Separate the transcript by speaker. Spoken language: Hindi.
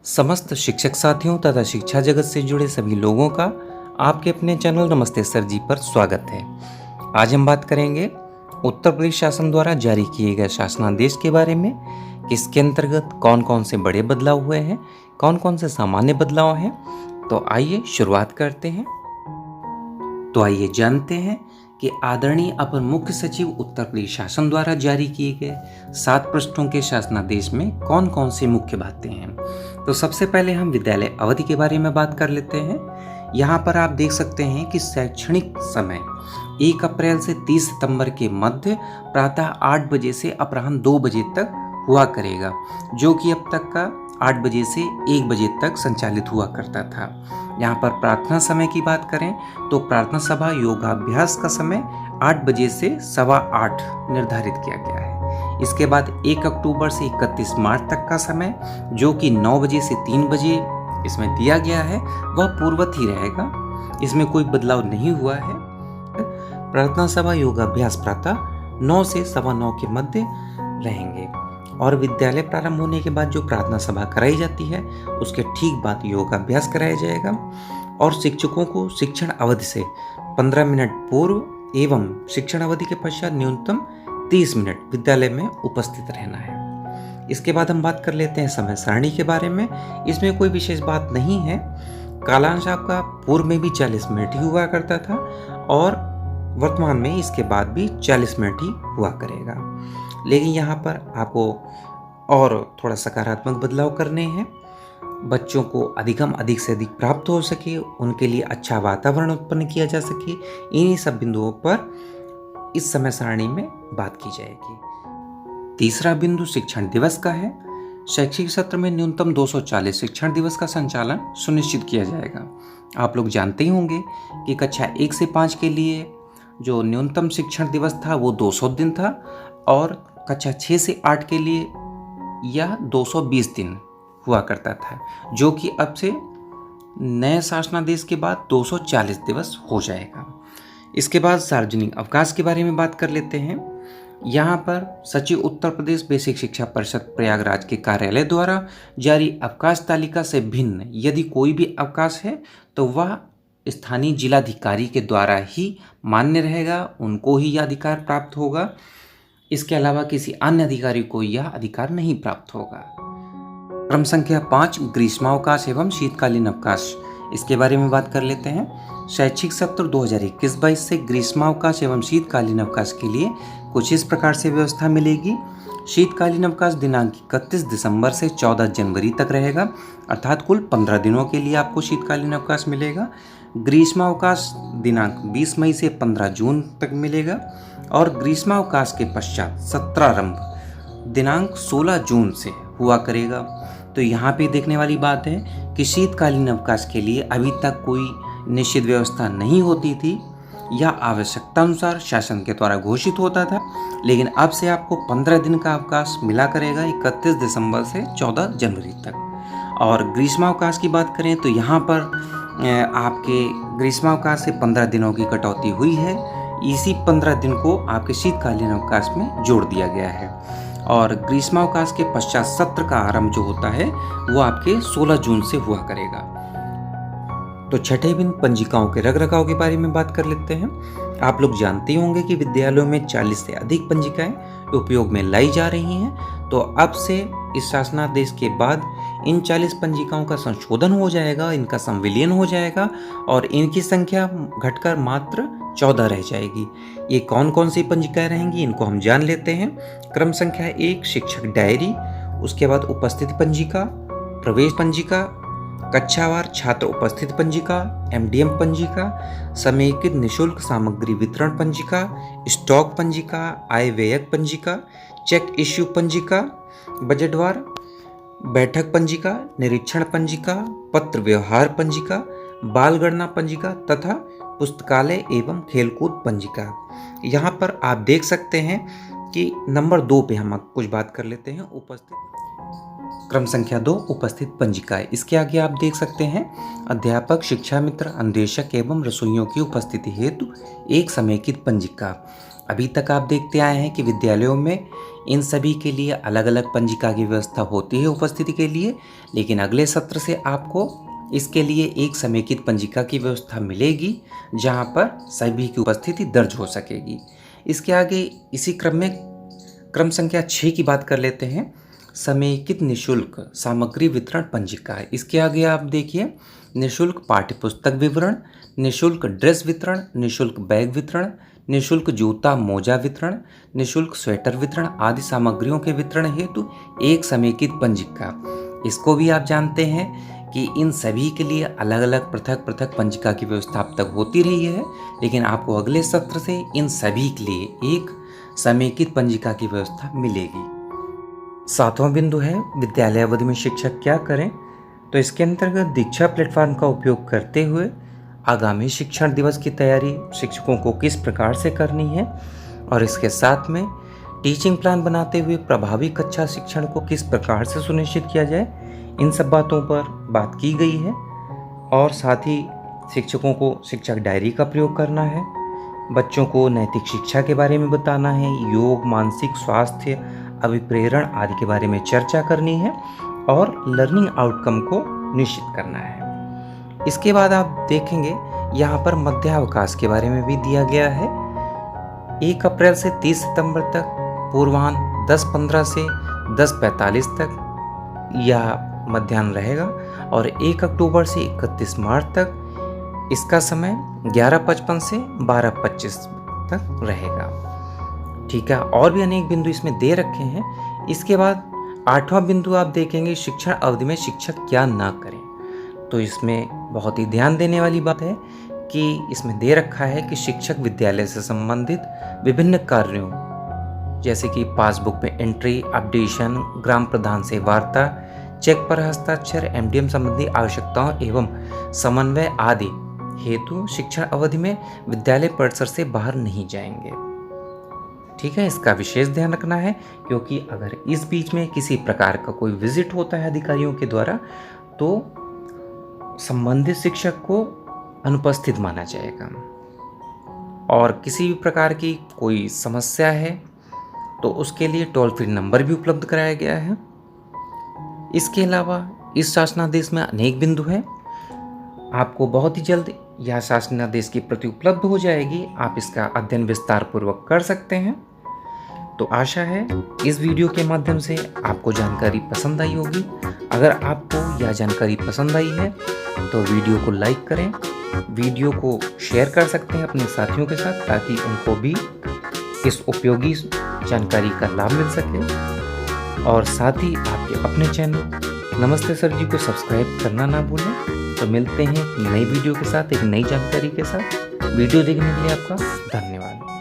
Speaker 1: समस्त शिक्षक साथियों तथा शिक्षा जगत से जुड़े सभी लोगों का आपके अपने चैनल नमस्ते सर जी पर स्वागत है। आज हम बात करेंगे उत्तर प्रदेश शासन द्वारा जारी किए गए शासनादेश के बारे में कि इसके अंतर्गत कौन कौन से बड़े बदलाव हुए हैं, कौन कौन से सामान्य बदलाव हैं। तो आइए शुरुआत करते हैं। तो आइए जानते हैं कि आदरणीय अपर मुख्य सचिव उत्तर प्रदेश शासन द्वारा जारी किए गए 7 पृष्ठों के शासनादेश में कौन कौन सी मुख्य बातें हैं। तो सबसे पहले हम विद्यालय अवधि के बारे में बात कर लेते हैं। यहाँ पर आप देख सकते हैं कि शैक्षणिक समय 1 अप्रैल से 30 सितंबर के मध्य प्रातः 8 बजे से अपराह्न 2 बजे तक हुआ करेगा, जो कि अब तक का 8 बजे से 1 बजे तक संचालित हुआ करता था। यहाँ पर प्रार्थना समय की बात करें तो प्रार्थना सभा योगाभ्यास का समय 8 बजे से 8:15 निर्धारित किया गया है। इसके बाद 1 अक्टूबर से 31 मार्च तक का समय, जो कि 9 बजे से 3 बजे इसमें दिया गया है, वह पूर्ववत ही रहेगा। इसमें कोई बदलाव नहीं हुआ है। प्रार्थना सभा योगाभ्यास प्रातः 9 से 9:15 के मध्य रहेंगे और विद्यालय प्रारंभ होने के बाद जो प्रार्थना सभा कराई जाती है उसके ठीक बाद योगाभ्यास कराया जाएगा और शिक्षकों को शिक्षण अवधि से 15 मिनट पूर्व एवं शिक्षण अवधि के पश्चात न्यूनतम 30 मिनट विद्यालय में उपस्थित रहना है। इसके बाद हम बात कर लेते हैं समय सारणी के बारे में। इसमें कोई विशेष बात नहीं है। कालांश आपका पूर्व में भी 40 मिनट ही हुआ करता था और वर्तमान में इसके बाद भी 40 मिनट ही हुआ करेगा, लेकिन यहाँ पर आपको और थोड़ा सकारात्मक बदलाव करने हैं। बच्चों को अधिक से अधिक प्राप्त हो सके, उनके लिए अच्छा वातावरण उत्पन्न किया जा सके, इन्हीं सब बिंदुओं पर इस समय सारणी में बात की जाएगी। तीसरा बिंदु शिक्षण दिवस का है। शैक्षिक सत्र में न्यूनतम 240 शिक्षण दिवस का संचालन सुनिश्चित किया जाएगा। आप लोग जानते ही होंगे कि कक्षा 1 से 5 के लिए जो न्यूनतम शिक्षण दिवस था वो 200 दिन था और कक्षा 6 से 8 के लिए यह 220 दिन हुआ करता था, जो कि अब से नए शासनादेश के बाद 240 दिवस हो जाएगा। इसके बाद सार्वजनिक अवकाश के बारे में बात कर लेते हैं। यहाँ पर सचिव उत्तर प्रदेश बेसिक शिक्षा परिषद प्रयागराज के कार्यालय द्वारा जारी अवकाश तालिका से भिन्न यदि कोई भी अवकाश है तो वह स्थानीय जिलाधिकारी के द्वारा ही मान्य रहेगा, उनको ही यह अधिकार प्राप्त होगा। इसके अलावा किसी अन्य अधिकारी को यह अधिकार नहीं प्राप्त होगा। क्रम संख्या 5 ग्रीष्मावकाश एवं शीतकालीन अवकाश, इसके बारे में बात कर लेते हैं। शैक्षिक सत्र 2021-22 से ग्रीष्मावकाश एवं शीतकालीन अवकाश के लिए कुछ इस प्रकार से व्यवस्था मिलेगी। शीतकालीन अवकाश दिनांक 31 दिसंबर से 14 जनवरी तक रहेगा, अर्थात कुल 15 दिनों के लिए आपको शीतकालीन अवकाश मिलेगा। ग्रीष्मावकाश दिनांक 20 मई से 15 जून तक मिलेगा और ग्रीष्मावकाश के पश्चात सत्रारंभ दिनांक 16 जून से हुआ करेगा। तो यहाँ पे देखने वाली बात है कि शीतकालीन अवकाश के लिए अभी तक कोई निश्चित व्यवस्था नहीं होती थी, यह आवश्यकता अनुसार शासन के द्वारा घोषित होता था, लेकिन अब से आपको 15 दिन का अवकाश मिला करेगा 31 दिसंबर से 14 जनवरी तक। और ग्रीष्मावकाश की बात करें तो यहाँ पर आपके ग्रीष्मावकाश से 15 दिनों की कटौती हुई है। इसी 15 दिन को आपके शीतकालीन अवकाश में जोड़ दिया गया है और ग्रीष्मावकाश के पश्चात सत्र का आरंभ जो होता है वो आपके 16 जून से हुआ करेगा। तो छठे बिंदु पंजिकाओं के रखरखाव के बारे में बात कर लेते हैं। आप लोग जानते होंगे कि विद्यालयों में 40 से अधिक पंजिकाएं उपयोग में लाई जा रही हैं। तो अब से इस शासनादेश के बाद इन 40 पंजिकाओं का संशोधन हो जाएगा, इनका संविलियन हो जाएगा और इनकी संख्या घटकर मात्र 14 रह जाएगी। ये कौन कौन सी पंजिकाएं रहेंगी इनको हम जान लेते हैं। क्रम संख्या 1 शिक्षक डायरी, उसके बाद उपस्थिति पंजिका, प्रवेश पंजिका, कक्षावार छात्र उपस्थित पंजिका, एमडीएम पंजिका, समेकित निःशुल्क सामग्री वितरण पंजिका, स्टॉक पंजिका, आय व्ययक पंजिका, चेक इश्यू पंजिका, बजटवार बैठक पंजिका, निरीक्षण पंजिका, पत्र व्यवहार पंजिका, बाल गणना पंजिका तथा पुस्तकालय एवं खेलकूद पंजिका। यहाँ पर आप देख सकते हैं कि नंबर 2 पे हम कुछ बात कर लेते हैं। उपस्थित क्रम संख्या 2 उपस्थित पंजिका। इसके आगे आप देख सकते हैं अध्यापक, शिक्षा मित्र, अन्वेषक एवं रसोइयों की उपस्थिति हेतु एक समेकित पंजिका। अभी तक आप देखते आए हैं कि विद्यालयों में इन सभी के लिए अलग अलग पंजिका की व्यवस्था होती है उपस्थिति के लिए, लेकिन अगले सत्र से आपको इसके लिए एक समेकित पंजिका की व्यवस्था मिलेगी जहां पर सभी की उपस्थिति दर्ज हो सकेगी। इसके आगे इसी क्रम में क्रम संख्या 6 की बात कर लेते हैं, समेकित निशुल्क सामग्री वितरण पंजिका। इसके आगे आप देखिए निशुल्क पाठ्यपुस्तक विवरण, निशुल्क ड्रेस वितरण, निशुल्क बैग वितरण, निशुल्क जूता मोजा वितरण, निशुल्क स्वेटर वितरण आदि सामग्रियों के वितरण हेतु एक समेकित पंजिका। इसको भी आप जानते हैं कि इन सभी के लिए अलग अलग पृथक पृथक पंजिका की व्यवस्था अब तक होती रही है, लेकिन आपको अगले सत्र से इन सभी के लिए एक समेकित पंजिका की व्यवस्था मिलेगी। 7वां बिंदु है विद्यालय अवधि में शिक्षक क्या करें। तो इसके अंतर्गत दीक्षा प्लेटफॉर्म का उपयोग करते हुए आगामी शिक्षण दिवस की तैयारी शिक्षकों को किस प्रकार से करनी है और इसके साथ में टीचिंग प्लान बनाते हुए प्रभावी कक्षा शिक्षण को किस प्रकार से सुनिश्चित किया जाए, इन सब बातों पर बात की गई है। और साथ ही शिक्षकों को शिक्षक डायरी का प्रयोग करना है, बच्चों को नैतिक शिक्षा के बारे में बताना है, योग, मानसिक स्वास्थ्य, अभिप्रेरण आदि के बारे में चर्चा करनी है और लर्निंग आउटकम को निश्चित करना है। इसके बाद आप देखेंगे यहाँ पर मध्यावकाश के बारे में भी दिया गया है। 1 अप्रैल से 30 सितंबर तक पूर्वाह्न 10:15 से 10:45 तक यह मध्याह्न रहेगा और 1 अक्टूबर से 31 मार्च तक इसका समय 11:55 से 12:25 तक रहेगा। ठीक है, और भी अनेक बिंदु इसमें दे रखे हैं। इसके बाद 8वां बिंदु आप देखेंगे शिक्षण अवधि में शिक्षक क्या ना करें। तो इसमें बहुत ही ध्यान देने वाली बात है कि इसमें दे रखा है कि शिक्षक विद्यालय से संबंधित विभिन्न कार्यों जैसे कि पासबुक में एंट्री, अपडेशन, ग्राम प्रधान से वार्ता, चेक पर हस्ताक्षर, एमडीएम संबंधी आवश्यकताओं एवं समन्वय आदि हेतु शिक्षण अवधि में विद्यालय परिसर से बाहर नहीं जाएंगे। ठीक है, इसका विशेष ध्यान रखना है क्योंकि अगर इस बीच में किसी प्रकार का कोई विजिट होता है अधिकारियों के द्वारा तो संबंधित शिक्षक को अनुपस्थित माना जाएगा। और किसी भी प्रकार की कोई समस्या है तो उसके लिए टोल फ्री नंबर भी उपलब्ध कराया गया है। इसके अलावा इस शासनादेश में अनेक बिंदु हैं। आपको बहुत ही जल्द यह शासनादेश की प्रति उपलब्ध हो जाएगी, आप इसका अध्ययन विस्तार पूर्वक कर सकते हैं। तो आशा है इस वीडियो के माध्यम से आपको जानकारी पसंद आई होगी। अगर आपको यह जानकारी पसंद आई है तो वीडियो को लाइक करें, वीडियो को शेयर कर सकते हैं अपने साथियों के साथ ताकि उनको भी इस उपयोगी जानकारी का लाभ मिल सके। और साथ ही आपके अपने चैनल नमस्ते सर जी को सब्सक्राइब करना ना भूलें। तो मिलते हैं नई वीडियो के साथ, एक नई जानकारी के साथ। वीडियो देखने के लिए आपका धन्यवाद।